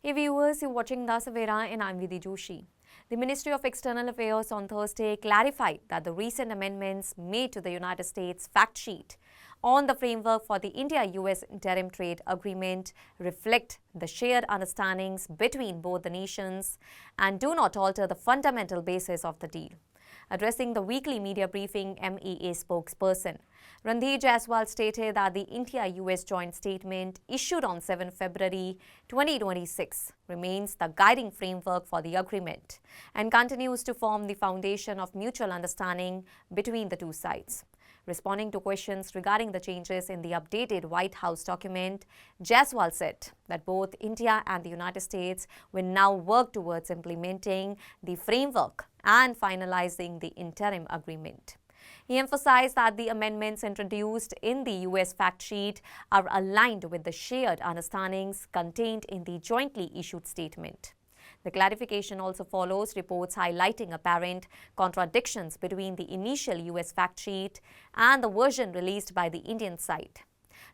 Hey viewers, you're watching the Savera and I'm Vidhi Joshi. The Ministry of External Affairs on Thursday clarified that the recent amendments made to the United States Factsheet on the framework for the India-US Interim Trade Agreement reflect the shared understandings between both the nations and do not alter the fundamental basis of the deal. Addressing the weekly media briefing, MEA spokesperson Randhir Jaiswal stated that the India-US joint statement issued on 7 February 2026 remains the guiding framework for the agreement and continues to form the foundation of mutual understanding between the two sides. Responding to questions regarding the changes in the updated White House document, Jaiswal said that both India and the United States will now work towards implementing the framework and finalizing the interim agreement. He emphasized that the amendments introduced in the US Factsheet are aligned with the shared understandings contained in the jointly issued statement. The clarification also follows reports highlighting apparent contradictions between the initial US Factsheet and the version released by the Indian side.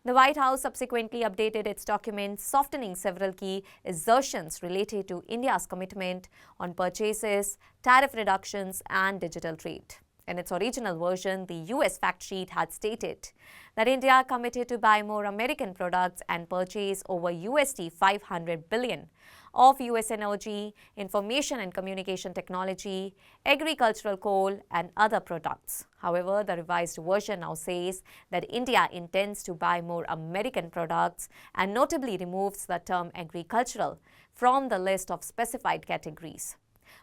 The White House subsequently updated its document, softening several key assertions related to India's commitment on purchases, tariff reductions, and digital trade. In its original version, the US Factsheet had stated that India committed to buy more American products and purchase over USD 500 billion of US energy, information and communication technology, agricultural coal, and other products. However, the revised version now says that India intends to buy more American products and notably removes the term agricultural from the list of specified categories.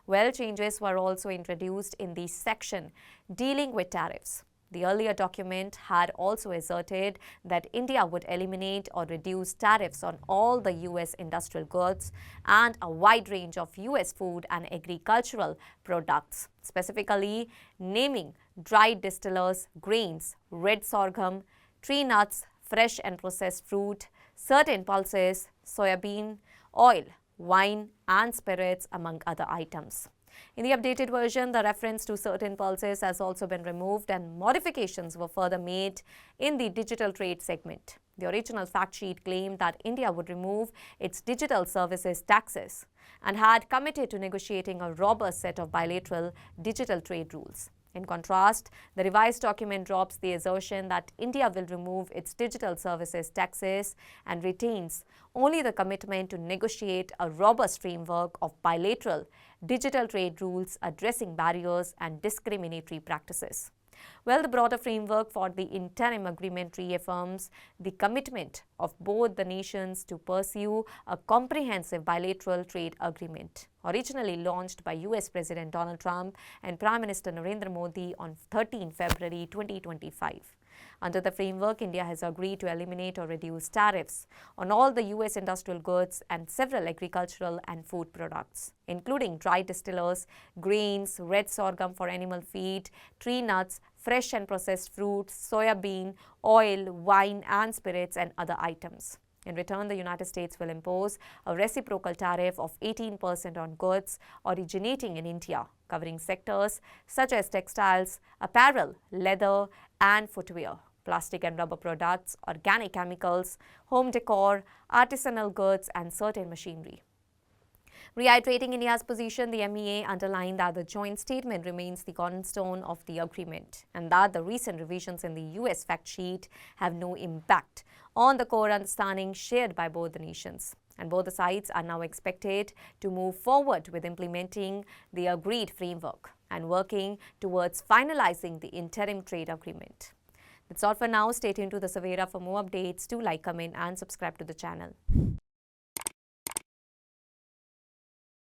Well, changes were also introduced in the section dealing with tariffs. The earlier document had also asserted that India would eliminate or reduce tariffs on all the US industrial goods and a wide range of US food and agricultural products, specifically naming dried distillers, grains, red sorghum, tree nuts, fresh and processed fruit, certain pulses, soybean, oil, wine and spirits, among other items. In the updated version, the reference to certain pulses has also been removed and modifications were further made in the digital trade segment. The original Factsheet claimed that India would remove its digital services taxes and had committed to negotiating a robust set of bilateral digital trade rules. In contrast, the revised document drops the assertion that India will remove its digital services taxes and retains only the commitment to negotiate a robust framework of bilateral digital trade rules addressing barriers and discriminatory practices. Well, the broader framework for the interim agreement reaffirms the commitment of both the nations to pursue a comprehensive bilateral trade agreement, originally launched by US President Donald Trump and Prime Minister Narendra Modi on 13 February 2025. Under the framework, India has agreed to eliminate or reduce tariffs on all the US industrial goods and several agricultural and food products, including dry distillers, grains, red sorghum for animal feed, tree nuts, fresh and processed fruits, soybean, oil, wine and spirits, and other items. In return, the United States will impose a reciprocal tariff of 18% on goods originating in India, covering sectors such as textiles, apparel, leather and footwear, plastic and rubber products, organic chemicals, home decor, artisanal goods and certain machinery. Reiterating India's position, the MEA underlined that the joint statement remains the cornerstone of the agreement and that the recent revisions in the US Factsheet have no impact on the core understanding shared by both the nations. And both the sides are now expected to move forward with implementing the agreed framework and working towards finalizing the interim trade agreement. That's all for now. Stay tuned to the Savera for more updates. Do like, comment and subscribe to the channel.